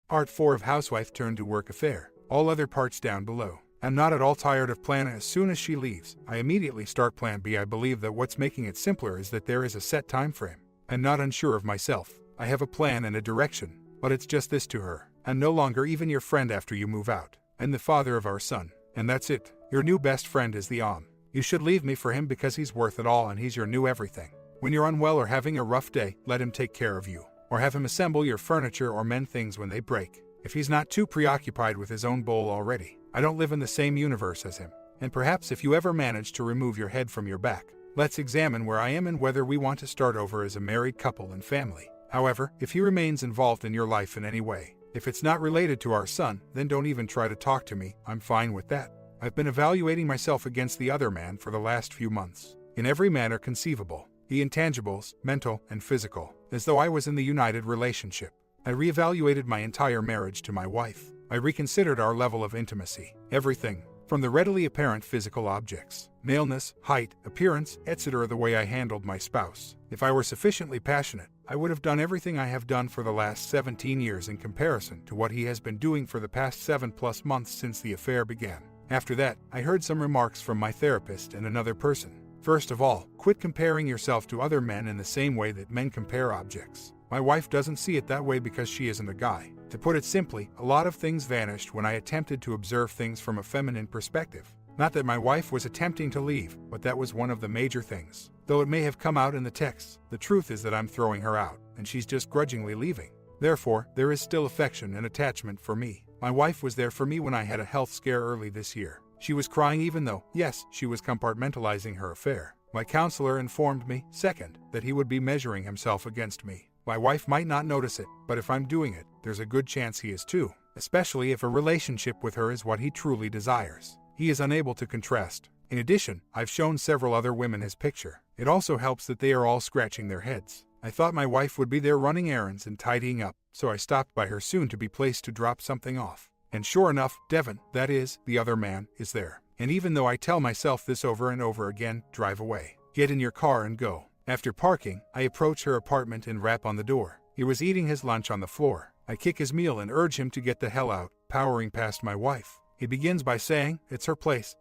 Part 4 of Housewife Turned to Work Affair. All other parts down below. I'm not at all tired of plan A. As soon as she leaves, I immediately start plan B. I believe that what's making it simpler is that there is a set time frame. I'm not unsure of myself. I have a plan and a direction, but it's just this to her. I'm no longer even your friend after you move out. I'm the father of our son, and that's it. Your new best friend is the You should leave me for him because he's worth it all and he's your new everything. When you're unwell or having a rough day, let him take care of you. Or have him assemble your furniture or mend things when they break. If he's not too preoccupied with his own bowl already. I don't live in the same universe as him. And perhaps if you ever manage to remove your head from your back, let's examine where I am and whether we want to start over as a married couple and family. However, if he remains involved in your life in any way, if it's not related to our son, then don't even try to talk to me. I'm fine with that. I've been evaluating myself against the other man for the last few months. In every manner conceivable. The intangibles, mental and physical, as though I was in the united relationship. I reevaluated my entire marriage to my wife. I reconsidered our level of intimacy. Everything, from the readily apparent physical objects, maleness, height, appearance, etc. the way I handled my spouse. If I were sufficiently passionate, I would have done everything I have done for the last 17 years in comparison to what he has been doing for the past 7+ months since the affair began. After that, I heard some remarks from my therapist and another person. First of all, quit comparing yourself to other men in the same way that men compare objects. My wife doesn't see it that way because she isn't a guy. To put it simply, a lot of things vanished when I attempted to observe things from a feminine perspective. Not that my wife was attempting to leave, but that was one of the major things. Though it may have come out in the texts, the truth is that I'm throwing her out, and she's just grudgingly leaving. Therefore, there is still affection and attachment for me. My wife was there for me when I had a health scare early this year. She was crying even though, yes, she was compartmentalizing her affair. My counselor informed me, second, that he would be measuring himself against me. My wife might not notice it, but if I'm doing it, there's a good chance he is too, especially if a relationship with her is what he truly desires. He is unable to contrast. In addition, I've shown several other women his picture. It also helps that they are all scratching their heads. I thought my wife would be there running errands and tidying up, so I stopped by her soon-to-be place to drop something off. And sure enough, Devin, that is, the other man, is there. And even though I tell myself this over and over again, drive away. Get in your car and go. After parking, I approach her apartment and rap on the door. He was eating his lunch on the floor. I kick his meal and urge him to get the hell out, powering past my wife. He begins by saying, it's her place,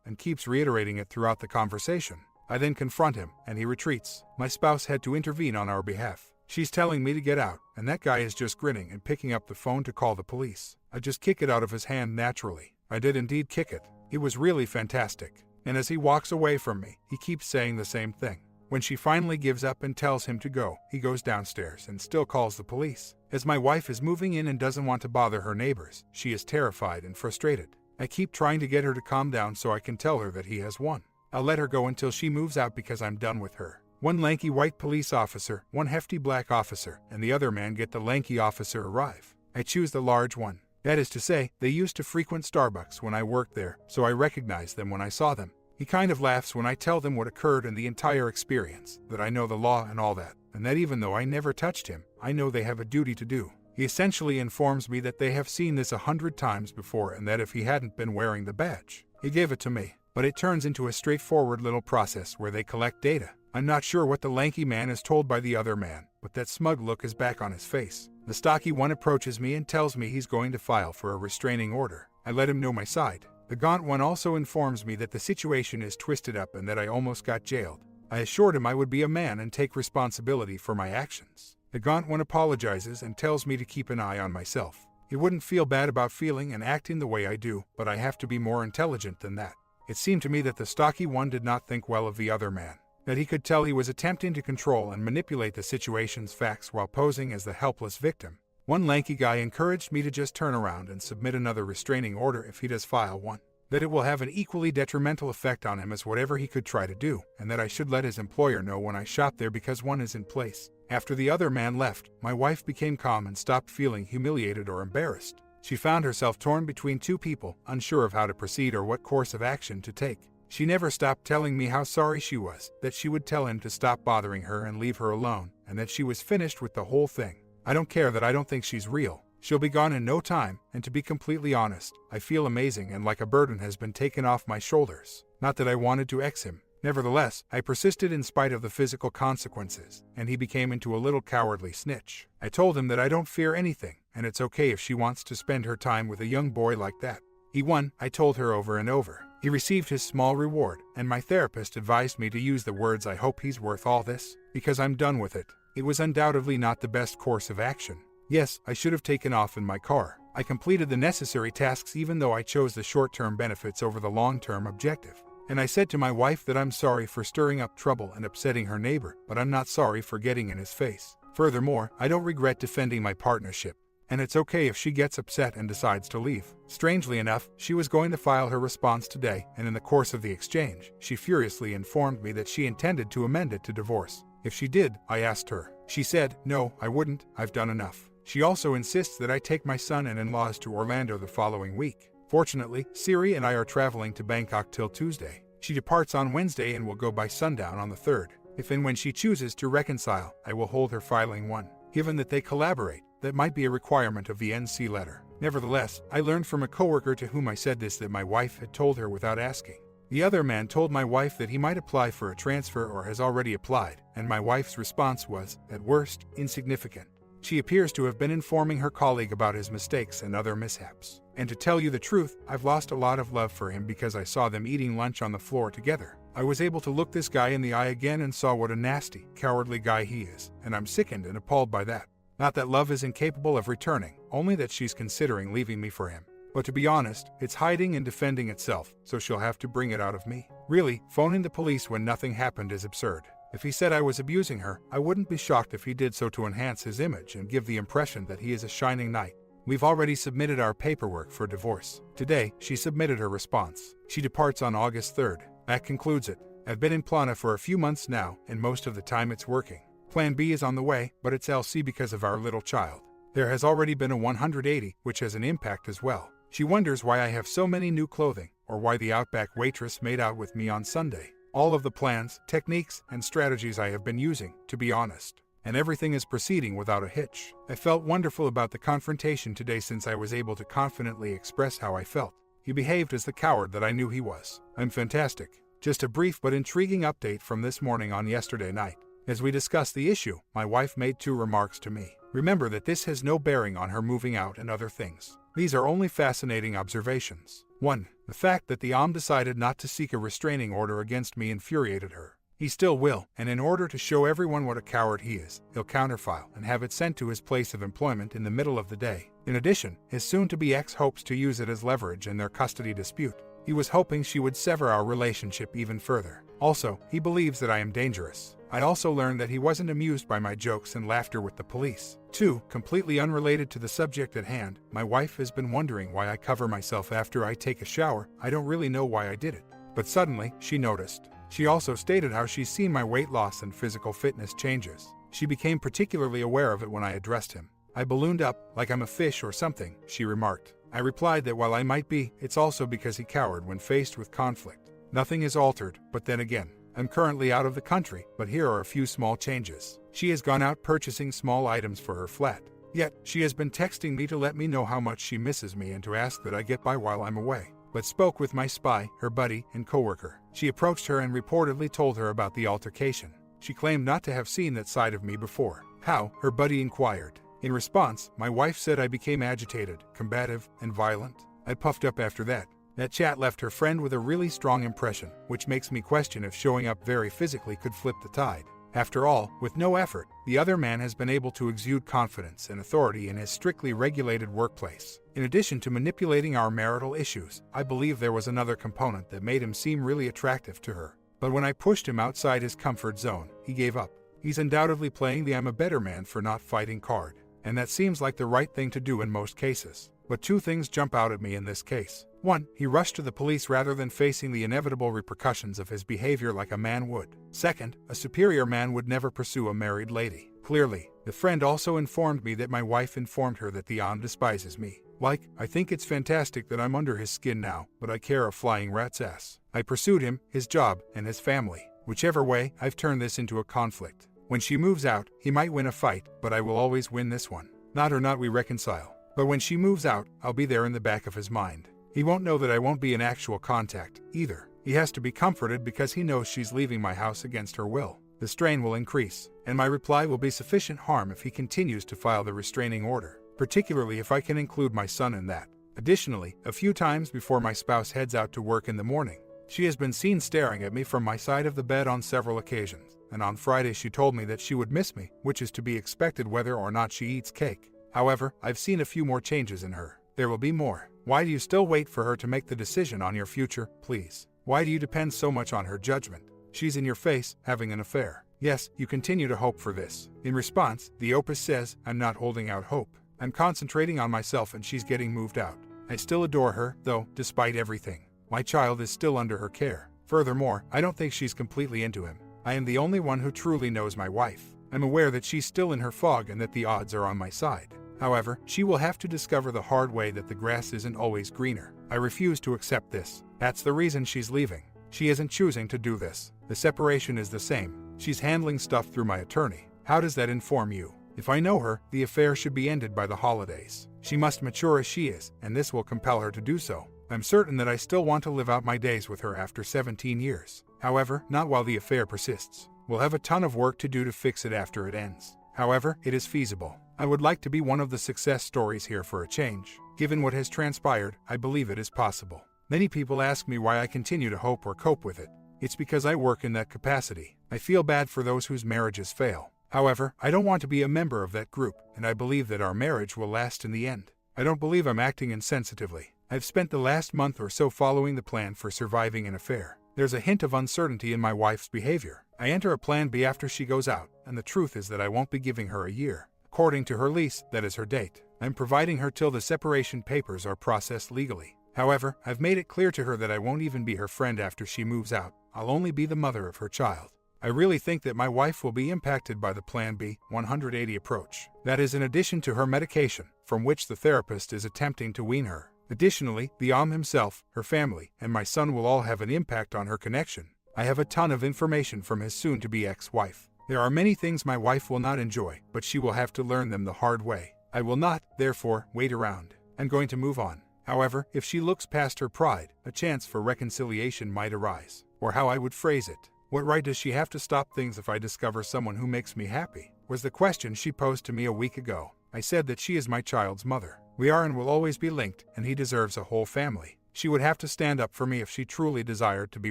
and keeps reiterating it throughout the conversation. I then confront him, and he retreats. My spouse had to intervene on our behalf. She's telling me to get out, and that guy is just grinning and picking up the phone to call the police. I just kick it out of his hand naturally. I did indeed kick it. It was really fantastic. And as he walks away from me, he keeps saying the same thing. When she finally gives up and tells him to go, he goes downstairs and still calls the police. As my wife is moving in and doesn't want to bother her neighbors, she is terrified and frustrated. I keep trying to get her to calm down so I can tell her that he has won. I'll let her go until she moves out because I'm done with her. One lanky white police officer, one hefty black officer, and the other man get the lanky officer arrive. I choose the large one. That is to say, they used to frequent Starbucks when I worked there, so I recognized them when I saw them. He kind of laughs when I tell them what occurred in the entire experience, that I know the law and all that, and that even though I never touched him, I know they have a duty to do. He essentially informs me that they have seen this 100 times before and that if he hadn't been wearing the badge, he gave it to me. But it turns into a straightforward little process where they collect data. I'm not sure what the lanky man is told by the other man, but that smug look is back on his face. The stocky one approaches me and tells me he's going to file for a restraining order. I let him know my side. The gaunt one also informs me that the situation is twisted up and that I almost got jailed. I assured him I would be a man and take responsibility for my actions. The gaunt one apologizes and tells me to keep an eye on myself. He wouldn't feel bad about feeling and acting the way I do, but I have to be more intelligent than that. It seemed to me that the stocky one did not think well of the other man. That he could tell he was attempting to control and manipulate the situation's facts while posing as the helpless victim. One lanky guy encouraged me to just turn around and submit another restraining order if he does file one. That it will have an equally detrimental effect on him as whatever he could try to do, and that I should let his employer know when I shop there because one is in place. After the other man left, my wife became calm and stopped feeling humiliated or embarrassed. She found herself torn between two people, unsure of how to proceed or what course of action to take. She never stopped telling me how sorry she was, that she would tell him to stop bothering her and leave her alone, and that she was finished with the whole thing. I don't care that I don't think she's real. She'll be gone in no time, and to be completely honest, I feel amazing and like a burden has been taken off my shoulders. Not that I wanted to ex him. Nevertheless, I persisted in spite of the physical consequences, and he became into a little cowardly snitch. I told him that I don't fear anything, and it's okay if she wants to spend her time with a young boy like that. He won, I told her over and over. He received his small reward, and my therapist advised me to use the words "I hope he's worth all this, because I'm done with it." It was undoubtedly not the best course of action. Yes, I should have taken off in my car. I completed the necessary tasks even though I chose the short-term benefits over the long-term objective. And I said to my wife that I'm sorry for stirring up trouble and upsetting her neighbor, but I'm not sorry for getting in his face. Furthermore, I don't regret defending my partnership. And it's okay if she gets upset and decides to leave. Strangely enough, she was going to file her response today, and in the course of the exchange, she furiously informed me that she intended to amend it to divorce. If she did, I asked her. She said, "No, I wouldn't, I've done enough." She also insists that I take my son and in-laws to Orlando the following week. Fortunately, Siri and I are traveling to Bangkok till Tuesday. She departs on Wednesday and will go by sundown on the 3rd. If and when she chooses to reconcile, I will hold her filing one. Given that they collaborate, that might be a requirement of the NC letter. Nevertheless, I learned from a coworker to whom I said this that my wife had told her without asking. The other man told my wife that he might apply for a transfer or has already applied, and my wife's response was, at worst, insignificant. She appears to have been informing her colleague about his mistakes and other mishaps. And to tell you the truth, I've lost a lot of love for him because I saw them eating lunch on the floor together. I was able to look this guy in the eye again and saw what a nasty, cowardly guy he is, and I'm sickened and appalled by that. Not that love is incapable of returning, only that she's considering leaving me for him. But to be honest, it's hiding and defending itself, so she'll have to bring it out of me. Really, phoning the police when nothing happened is absurd. If he said I was abusing her, I wouldn't be shocked if he did so to enhance his image and give the impression that he is a shining knight. We've already submitted our paperwork for divorce. Today, she submitted her response. She departs on August 3rd. That concludes it. I've been in Plana for a few months now, and most of the time it's working. Plan B is on the way, but it's LC because of our little child. There has already been a 180, which has an impact as well. She wonders why I have so many new clothing, or why the Outback waitress made out with me on Sunday. All of the plans, techniques, and strategies I have been using, to be honest. And everything is proceeding without a hitch. I felt wonderful about the confrontation today since I was able to confidently express how I felt. He behaved as the coward that I knew he was. I'm fantastic. Just a brief but intriguing update from this morning on yesterday night. As we discussed the issue, my wife made 2 remarks to me. Remember that this has no bearing on her moving out and other things. These are only fascinating observations. 1. The fact that the decided not to seek a restraining order against me infuriated her. He still will, and in order to show everyone what a coward he is, he'll counterfile and have it sent to his place of employment in the middle of the day. In addition, his soon-to-be ex hopes to use it as leverage in their custody dispute. He was hoping she would sever our relationship even further. Also, he believes that I am dangerous. I also learned that he wasn't amused by my jokes and laughter with the police. 2. Completely unrelated to the subject at hand, my wife has been wondering why I cover myself after I take a shower. I don't really know why I did it. But suddenly, she noticed. She also stated how she's seen my weight loss and physical fitness changes. She became particularly aware of it when I addressed him. I ballooned up, like I'm a fish or something, she remarked. I replied that while I might be, it's also because he cowered when faced with conflict. Nothing is altered, but then again, I'm currently out of the country, but here are a few small changes. She has gone out purchasing small items for her flat. Yet, she has been texting me to let me know how much she misses me and to ask that I get by while I'm away. But spoke with my spy, her buddy, and coworker. She approached her and reportedly told her about the altercation. She claimed not to have seen that side of me before. How? Her buddy inquired. In response, my wife said I became agitated, combative, and violent. I puffed up after that. That chat left her friend with a really strong impression, which makes me question if showing up very physically could flip the tide. After all, with no effort, the other man has been able to exude confidence and authority in his strictly regulated workplace. In addition to manipulating our marital issues, I believe there was another component that made him seem really attractive to her. But when I pushed him outside his comfort zone, he gave up. He's undoubtedly playing the "I'm a better man for not fighting" card. And that seems like the right thing to do in most cases. But 2 things jump out at me in this case. 1. He rushed to the police rather than facing the inevitable repercussions of his behavior like a man would. 2. A superior man would never pursue a married lady. Clearly, the friend also informed me that my wife informed her that the despises me. Like, I think it's fantastic that I'm under his skin now, but I care a flying rat's ass. I pursued him, his job, and his family. Whichever way, I've turned this into a conflict. When she moves out, he might win a fight, but I will always win this one. Not we reconcile. But when she moves out, I'll be there in the back of his mind. He won't know that I won't be in actual contact, either. He has to be comforted because he knows she's leaving my house against her will. The strain will increase, and my reply will be sufficient harm if he continues to file the restraining order. particularly if I can include my son in that. Additionally, a few times before my spouse heads out to work in the morning, she has been seen staring at me from my side of the bed on several occasions, and on Friday she told me that she would miss me, which is to be expected whether or not she eats cake. However, I've seen a few more changes in her. There will be more. Why do you still wait for her to make the decision on your future, please? Why do you depend so much on her judgment? She's in your face, having an affair. Yes, you continue to hope for this. In response, the opus says, I'm not holding out hope. I'm concentrating on myself and she's getting moved out. I still adore her, though, despite everything. My child is still under her care. Furthermore, I don't think she's completely into him. I am the only one who truly knows my wife. I'm aware that she's still in her fog and that the odds are on my side. However, she will have to discover the hard way that the grass isn't always greener. I refuse to accept this. That's the reason she's leaving. She isn't choosing to do this. The separation is the same. She's handling stuff through my attorney. How does that inform you? If I know her, the affair should be ended by the holidays. She must mature as she is, and this will compel her to do so. I'm certain that I still want to live out my days with her after 17 years. However, not while the affair persists. We'll have a ton of work to do to fix it after it ends. However, it is feasible. I would like to be one of the success stories here for a change. Given what has transpired, I believe it is possible. Many people ask me why I continue to hope or cope with it. It's because I work in that capacity. I feel bad for those whose marriages fail. However, I don't want to be a member of that group, and I believe that our marriage will last in the end. I don't believe I'm acting insensitively. I've spent the last month or so following the plan for surviving an affair. There's a hint of uncertainty in my wife's behavior. I enter a plan B after she goes out, and the truth is that I won't be giving her a year. According to her lease, that is her date. I'm providing her till the separation papers are processed legally. However, I've made it clear to her that I won't even be her friend after she moves out. I'll only be the mother of her child. I really think that my wife will be impacted by the Plan B 180 approach. That is in addition to her medication, from which the therapist is attempting to wean her. Additionally, the himself, her family, and my son will all have an impact on her connection. I have a ton of information from his soon-to-be ex-wife. There are many things my wife will not enjoy, but she will have to learn them the hard way. I will not, therefore, wait around. I'm going to move on. However, if she looks past her pride, a chance for reconciliation might arise. Or how I would phrase it. What right does she have to stop things if I discover someone who makes me happy? Was the question she posed to me a week ago. I said that she is my child's mother. We are and will always be linked, and he deserves a whole family. She would have to stand up for me if she truly desired to be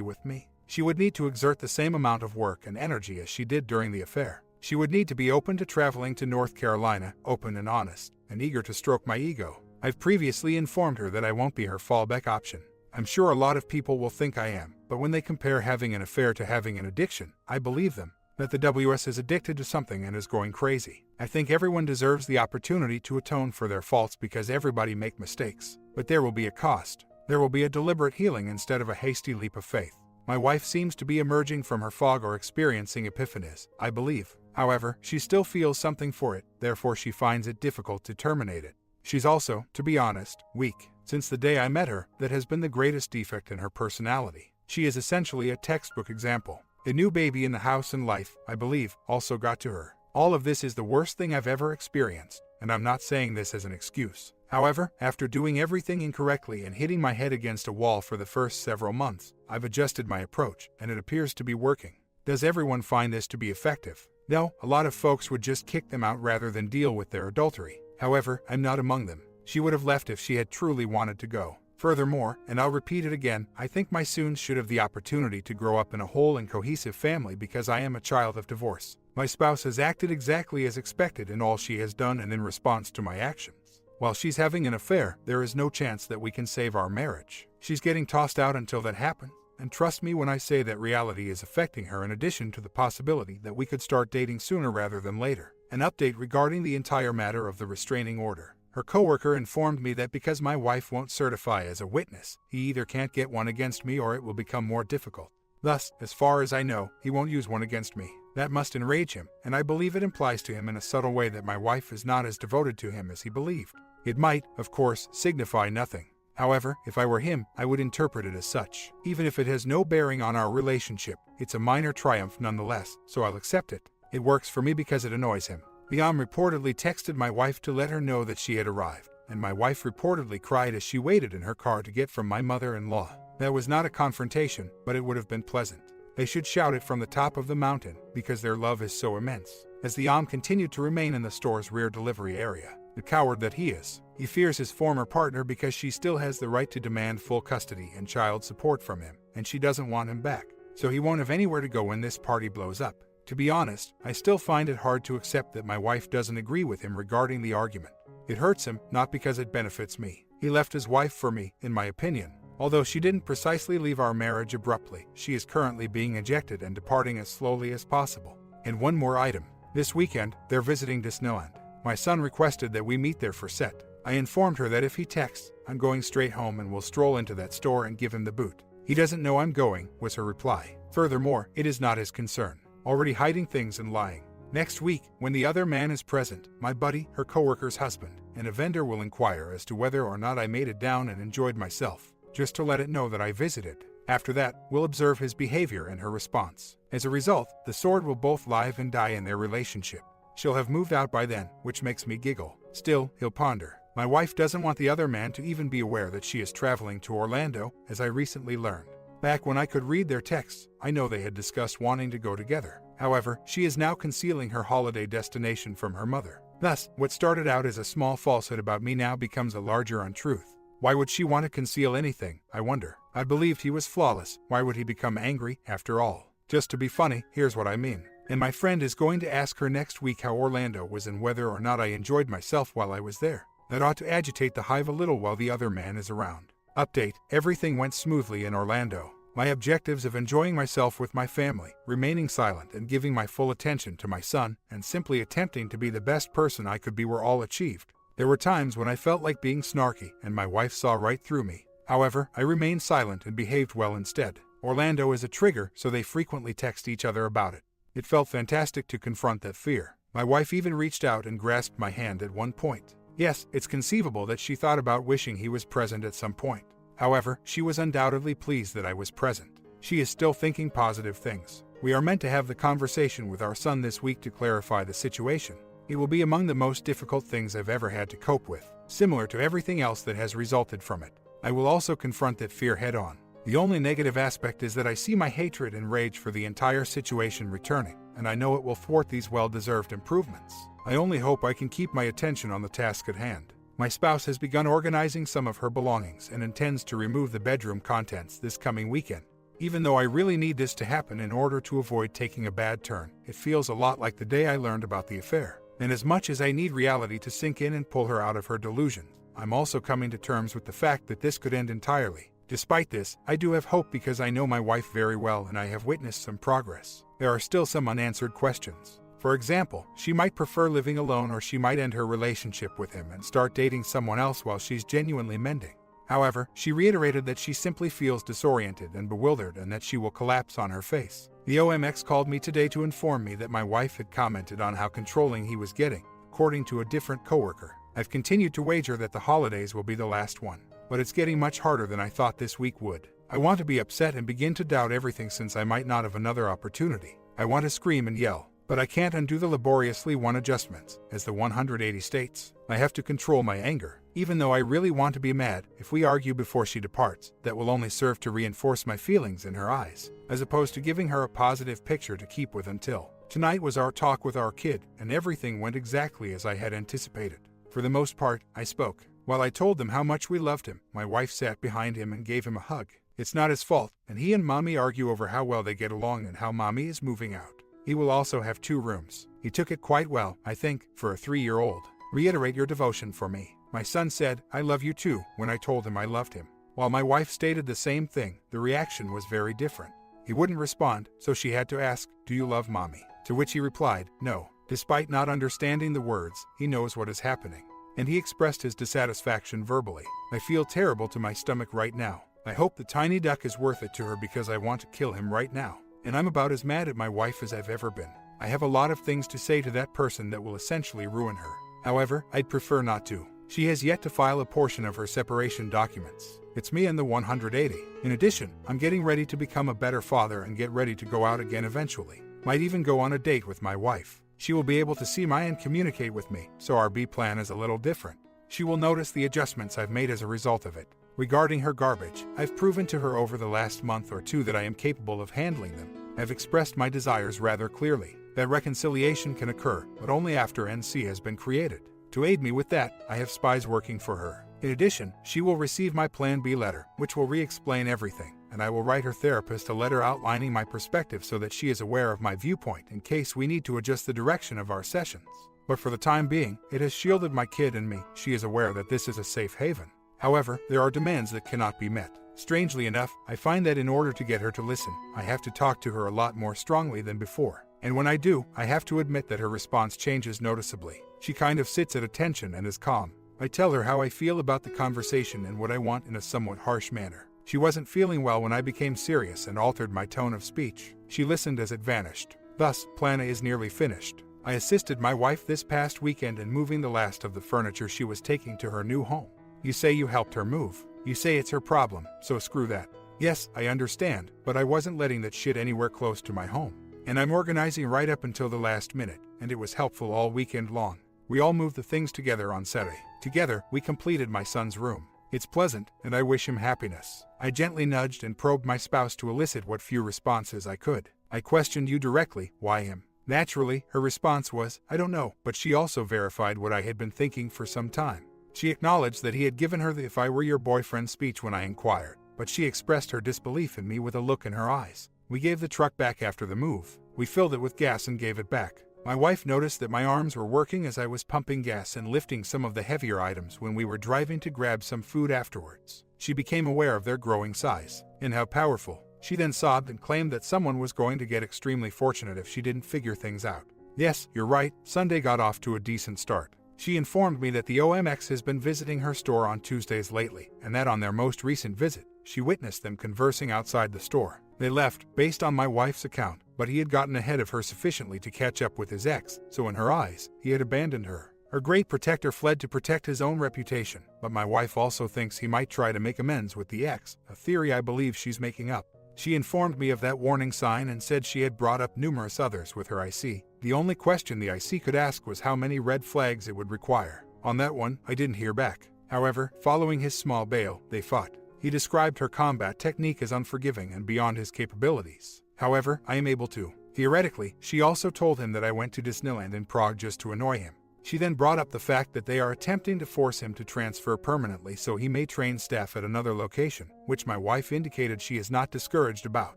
with me. She would need to exert the same amount of work and energy as she did during the affair. She would need to be open to traveling to North Carolina, open and honest, and eager to stroke my ego. I've previously informed her that I won't be her fallback option. I'm sure a lot of people will think I am, but when they compare having an affair to having an addiction, I believe them. That the WS is addicted to something and is going crazy. I think everyone deserves the opportunity to atone for their faults because everybody makes mistakes. But there will be a cost. There will be a deliberate healing instead of a hasty leap of faith. My wife seems to be emerging from her fog or experiencing epiphanies, I believe. However, she still feels something for it, therefore she finds it difficult to terminate it. She's also, to be honest, weak. Since the day I met her, that has been the greatest defect in her personality. She is essentially a textbook example. A new baby in the house and life, I believe, also got to her. All of this is the worst thing I've ever experienced, and I'm not saying this as an excuse. However, after doing everything incorrectly and hitting my head against a wall for the first several months, I've adjusted my approach, and it appears to be working. Does everyone find this to be effective? No, a lot of folks would just kick them out rather than deal with their adultery. However, I'm not among them. She would have left if she had truly wanted to go. Furthermore, and I'll repeat it again, I think my soon should have the opportunity to grow up in a whole and cohesive family because I am a child of divorce. My spouse has acted exactly as expected in all she has done and in response to my actions. While she's having an affair, there is no chance that we can save our marriage. She's getting tossed out until that happens, and trust me when I say that reality is affecting her in addition to the possibility that we could start dating sooner rather than later. An update regarding the entire matter of the restraining order. Her coworker informed me that because my wife won't certify as a witness, he either can't get one against me or it will become more difficult. Thus, as far as I know, he won't use one against me. That must enrage him, and I believe it implies to him in a subtle way that my wife is not as devoted to him as he believed. It might, of course, signify nothing. However, if I were him, I would interpret it as such. Even if it has no bearing on our relationship, it's a minor triumph nonetheless, so I'll accept it. It works for me because it annoys him. Liam reportedly texted my wife to let her know that she had arrived, and my wife reportedly cried as she waited in her car to get from my mother-in-law. That was not a confrontation, but it would have been pleasant. They should shout it from the top of the mountain, because their love is so immense. As the continued to remain in the store's rear delivery area, The coward that he is. He fears his former partner because she still has the right to demand full custody and child support from him, and she doesn't want him back. So he won't have anywhere to go when this party blows up. To be honest, I still find it hard to accept that my wife doesn't agree with him regarding the argument. It hurts him, not because it benefits me. He left his wife for me, in my opinion. Although she didn't precisely leave our marriage abruptly, she is currently being ejected and departing as slowly as possible. And one more item. This weekend, they're visiting Disneyland. My son requested that we meet there for set. I informed her that if he texts, I'm going straight home and will stroll into that store and give him the boot. He doesn't know I'm going, was her reply. Furthermore, it is not his concern. Already hiding things and lying. Next week, when the other man is present, my buddy, her coworker's husband, and a vendor will inquire as to whether or not I made it down and enjoyed myself, just to let it know that I visited. After that, we'll observe his behavior and her response. As a result, the sword will both live and die in their relationship. She'll have moved out by then, which makes me giggle. Still, he'll ponder. My wife doesn't want the other man to even be aware that she is traveling to Orlando, as I recently learned. Back when I could read their texts, I know they had discussed wanting to go together. However, she is now concealing her holiday destination from her mother. Thus, what started out as a small falsehood about me now becomes a larger untruth. Why would she want to conceal anything, I wonder? I believed he was flawless. Why would he become angry, after all? Just to be funny, here's what I mean. And my friend is going to ask her next week how Orlando was and whether or not I enjoyed myself while I was there. That ought to agitate the hive a little while the other man is around. Update: everything went smoothly in Orlando. My objectives of enjoying myself with my family, remaining silent and giving my full attention to my son, and simply attempting to be the best person I could be were all achieved. There were times when I felt like being snarky, and my wife saw right through me. However, I remained silent and behaved well instead. Orlando is a trigger, so they frequently text each other about it. It felt fantastic to confront that fear. My wife even reached out and grasped my hand at one point. Yes, it's conceivable that she thought about wishing he was present at some point. However, she was undoubtedly pleased that I was present. She is still thinking positive things. We are meant to have the conversation with our son this week to clarify the situation. It will be among the most difficult things I've ever had to cope with, similar to everything else that has resulted from it. I will also confront that fear head-on. The only negative aspect is that I see my hatred and rage for the entire situation returning, and I know it will thwart these well-deserved improvements. I only hope I can keep my attention on the task at hand. My spouse has begun organizing some of her belongings and intends to remove the bedroom contents this coming weekend. Even though I really need this to happen in order to avoid taking a bad turn, it feels a lot like the day I learned about the affair. And as much as I need reality to sink in and pull her out of her delusions, I'm also coming to terms with the fact that this could end entirely. Despite this, I do have hope because I know my wife very well and I have witnessed some progress. There are still some unanswered questions. For example, she might prefer living alone, or she might end her relationship with him and start dating someone else while she's genuinely mending. However, she reiterated that she simply feels disoriented and bewildered and that she will collapse on her face. The OMX called me today to inform me that my wife had commented on how controlling he was getting, according to a different coworker. I've continued to wager that the holidays will be the last one, but it's getting much harder than I thought this week would. I want to be upset and begin to doubt everything since I might not have another opportunity. I want to scream and yell, but I can't undo the laboriously won adjustments, as the 180 states. I have to control my anger. Even though I really want to be mad, if we argue before she departs, that will only serve to reinforce my feelings in her eyes, as opposed to giving her a positive picture to keep with until. Tonight was our talk with our kid, and everything went exactly as I had anticipated. For the most part, I spoke. While I told them how much we loved him, my wife sat behind him and gave him a hug. It's not his fault, and he and Mommy argue over how well they get along and how Mommy is moving out. He will also have 2 rooms. He took it quite well, I think, for a 3-year-old. Reiterate your devotion for me. My son said, "I love you too," when I told him I loved him. While my wife stated the same thing, the reaction was very different. He wouldn't respond, so she had to ask, "Do you love Mommy?" To which he replied, "No." Despite not understanding the words, he knows what is happening. And he expressed his dissatisfaction verbally. I feel terrible to my stomach right now. I hope the tiny duck is worth it to her because I want to kill him right now. And I'm about as mad at my wife as I've ever been. I have a lot of things to say to that person that will essentially ruin her. However, I'd prefer not to. She has yet to file a portion of her separation documents. It's me and the 180. In addition, I'm getting ready to become a better father and get ready to go out again eventually. Might even go on a date with my wife. She will be able to see and communicate with me, so our B plan is a little different. She will notice the adjustments I've made as a result of it. Regarding her garbage, I've proven to her over the last month or 2 that I am capable of handling them. I've expressed my desires rather clearly. That reconciliation can occur, but only after NC has been created. To aid me with that, I have spies working for her. In addition, she will receive my Plan B letter, which will re-explain everything, and I will write her therapist a letter outlining my perspective so that she is aware of my viewpoint in case we need to adjust the direction of our sessions. But for the time being, it has shielded my kid and me. She is aware that this is a safe haven. However, there are demands that cannot be met. Strangely enough, I find that in order to get her to listen, I have to talk to her a lot more strongly than before. And when I do, I have to admit that her response changes noticeably. She kind of sits at attention and is calm. I tell her how I feel about the conversation and what I want in a somewhat harsh manner. She wasn't feeling well when I became serious and altered my tone of speech. She listened as it vanished. Thus, Plan A is nearly finished. I assisted my wife this past weekend in moving the last of the furniture she was taking to her new home. You say you helped her move. You say it's her problem, so screw that. Yes, I understand, but I wasn't letting that shit anywhere close to my home. And I'm organizing right up until the last minute, and it was helpful all weekend long. We all moved the things together on Saturday. Together, we completed my son's room. It's pleasant, and I wish him happiness. I gently nudged and probed my spouse to elicit what few responses I could. I questioned you directly, why him? Naturally, her response was, I don't know, but she also verified what I had been thinking for some time. She acknowledged that he had given her the "if I were your boyfriend" speech when I inquired, but she expressed her disbelief in me with a look in her eyes. We gave the truck back after the move. We filled it with gas and gave it back. My wife noticed that my arms were working as I was pumping gas and lifting some of the heavier items when we were driving to grab some food afterwards. She became aware of their growing size and how powerful. She then sobbed and claimed that someone was going to get extremely fortunate if she didn't figure things out. Yes, you're right, Sunday got off to a decent start. She informed me that the OMX has been visiting her store on Tuesdays lately, and that on their most recent visit, she witnessed them conversing outside the store. They left, based on my wife's account, but he had gotten ahead of her sufficiently to catch up with his ex, so in her eyes, he had abandoned her. Her great protector fled to protect his own reputation, but my wife also thinks he might try to make amends with the ex, a theory I believe she's making up. She informed me of that warning sign and said she had brought up numerous others with her IC. The only question the IC could ask was how many red flags it would require. On that one, I didn't hear back. However, following his small bail, they fought. He described her combat technique as unforgiving and beyond his capabilities. However, I am able to. Theoretically, she also told him that I went to Disneyland in Prague just to annoy him. She then brought up the fact that they are attempting to force him to transfer permanently so he may train staff at another location, which my wife indicated she is not discouraged about.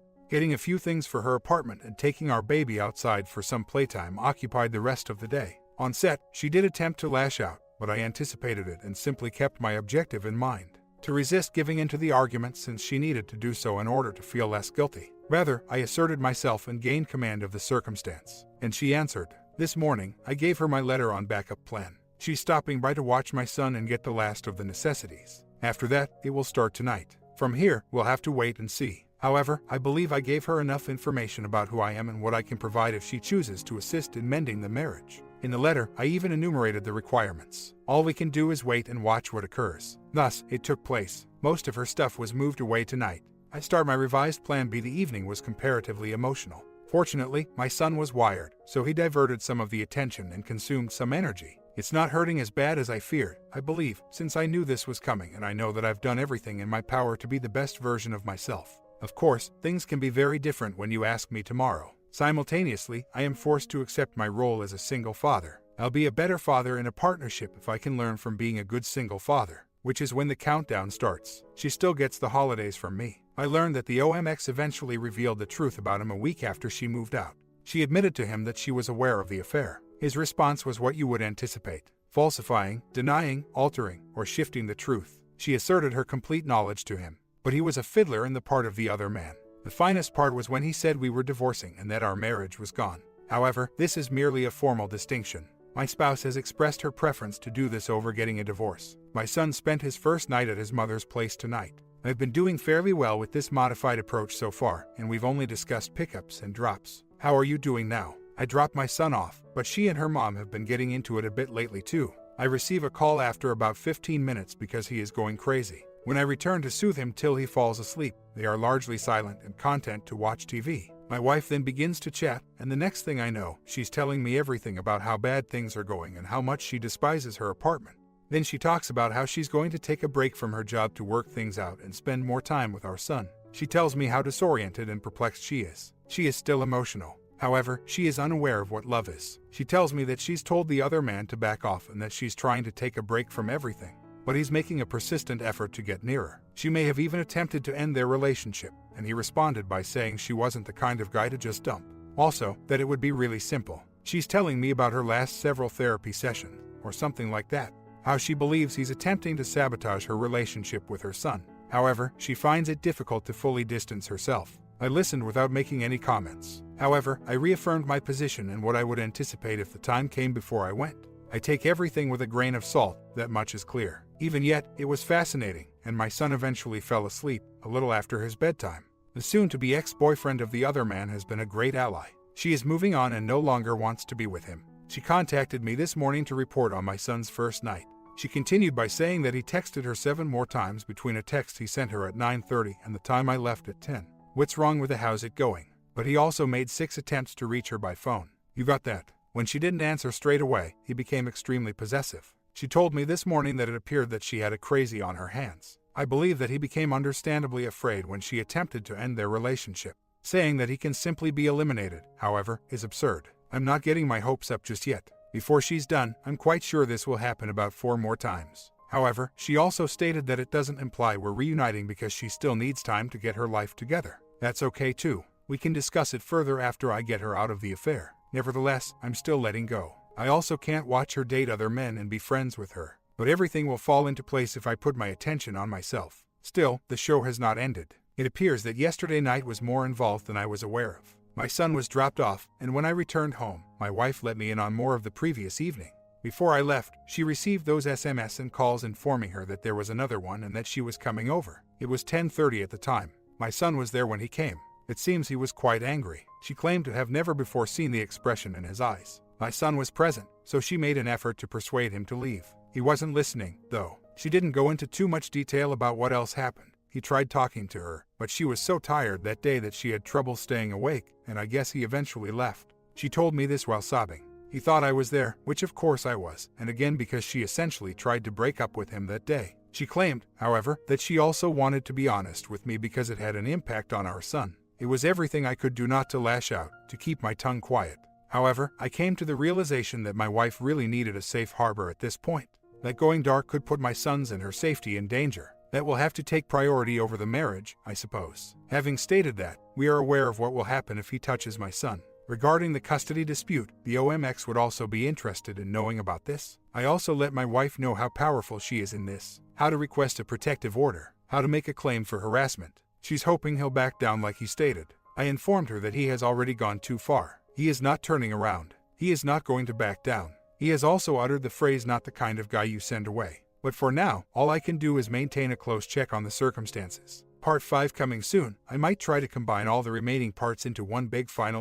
Getting a few things for her apartment and taking our baby outside for some playtime occupied the rest of the day. On set, she did attempt to lash out, but I anticipated it and simply kept my objective in mind. To resist giving in to the argument since she needed to do so in order to feel less guilty. Rather, I asserted myself and gained command of the circumstance. And she answered. This morning, I gave her my letter on backup plan. She's stopping by to watch my son and get the last of the necessities. After that, it will start tonight. From here, we'll have to wait and see. However, I believe I gave her enough information about who I am and what I can provide if she chooses to assist in mending the marriage. In the letter, I even enumerated the requirements. All we can do is wait and watch what occurs. Thus, it took place. Most of her stuff was moved away tonight. I start my revised Plan B. The evening was comparatively emotional. Fortunately, my son was wired, so he diverted some of the attention and consumed some energy. It's not hurting as bad as I feared, I believe, since I knew this was coming and I know that I've done everything in my power to be the best version of myself. Of course, things can be very different when you ask me tomorrow. Simultaneously, I am forced to accept my role as a single father. I'll be a better father in a partnership if I can learn from being a good single father, which is when the countdown starts. She still gets the holidays from me. I learned that the OMX eventually revealed the truth about him a week after she moved out. She admitted to him that she was aware of the affair. His response was what you would anticipate: falsifying, denying, altering, or shifting the truth. She asserted her complete knowledge to him, but he was a fiddler in the part of the other man. The finest part was when he said we were divorcing and that our marriage was gone. However, this is merely a formal distinction. My spouse has expressed her preference to do this over getting a divorce. My son spent his first night at his mother's place tonight. I've been doing fairly well with this modified approach so far, and we've only discussed pickups and drops. How are you doing now? I dropped my son off, but she and her mom have been getting into it a bit lately too. I receive a call after about 15 minutes because he is going crazy. When I return to soothe him till he falls asleep, they are largely silent and content to watch TV. My wife then begins to chat, and the next thing I know, she's telling me everything about how bad things are going and how much she despises her apartment. Then she talks about how she's going to take a break from her job to work things out and spend more time with our son. She tells me how disoriented and perplexed she is. She is still emotional. However, she is unaware of what love is. She tells me that she's told the other man to back off and that she's trying to take a break from everything, but he's making a persistent effort to get nearer. She may have even attempted to end their relationship, and he responded by saying she wasn't the kind of guy to just dump. Also, that it would be really simple. She's telling me about her last several therapy sessions, or something like that. How she believes he's attempting to sabotage her relationship with her son. However, she finds it difficult to fully distance herself. I listened without making any comments. However, I reaffirmed my position and what I would anticipate if the time came before I went. I take everything with a grain of salt, that much is clear. Even yet, it was fascinating, and my son eventually fell asleep, a little after his bedtime. The soon-to-be ex-boyfriend of the other man has been a great ally. She is moving on and no longer wants to be with him. She contacted me this morning to report on my son's first night. She continued by saying that he texted her 7 more times between a text he sent her at 9:30 and the time I left at 10. What's wrong with the how's it going? But he also made 6 attempts to reach her by phone. You got that? When she didn't answer straight away, he became extremely possessive. She told me this morning that it appeared that she had a crazy on her hands. I believe that he became understandably afraid when she attempted to end their relationship. Saying that he can simply be eliminated, however, is absurd. I'm not getting my hopes up just yet. Before she's done, I'm quite sure this will happen about 4 more times. However, she also stated that it doesn't imply we're reuniting because she still needs time to get her life together. That's okay too. We can discuss it further after I get her out of the affair. Nevertheless, I'm still letting go. I also can't watch her date other men and be friends with her. But everything will fall into place if I put my attention on myself. Still, the show has not ended. It appears that yesterday night was more involved than I was aware of. My son was dropped off, and when I returned home, my wife let me in on more of the previous evening. Before I left, she received those SMS and calls informing her that there was another one and that she was coming over. It was 10:30 at the time. My son was there when he came. It seems he was quite angry. She claimed to have never before seen the expression in his eyes. My son was present, so she made an effort to persuade him to leave. He wasn't listening, though. She didn't go into too much detail about what else happened. He tried talking to her, but she was so tired that day that she had trouble staying awake, and I guess he eventually left. She told me this while sobbing. He thought I was there, which of course I was, and again because she essentially tried to break up with him that day. She claimed, however, that she also wanted to be honest with me because it had an impact on our son. It was everything I could do not to lash out, to keep my tongue quiet. However, I came to the realization that my wife really needed a safe harbor at this point. That going dark could put my son's and her safety in danger. That will have to take priority over the marriage, I suppose. Having stated that, we are aware of what will happen if he touches my son. Regarding the custody dispute, the OMX would also be interested in knowing about this. I also let my wife know how powerful she is in this, how to request a protective order, how to make a claim for harassment. She's hoping he'll back down like he stated. I informed her that he has already gone too far. He is not turning around. He is not going to back down. He has also uttered the phrase "not the kind of guy you send away." But for now, all I can do is maintain a close check on the circumstances. Part 5 coming soon. I might try to combine all the remaining parts into one big final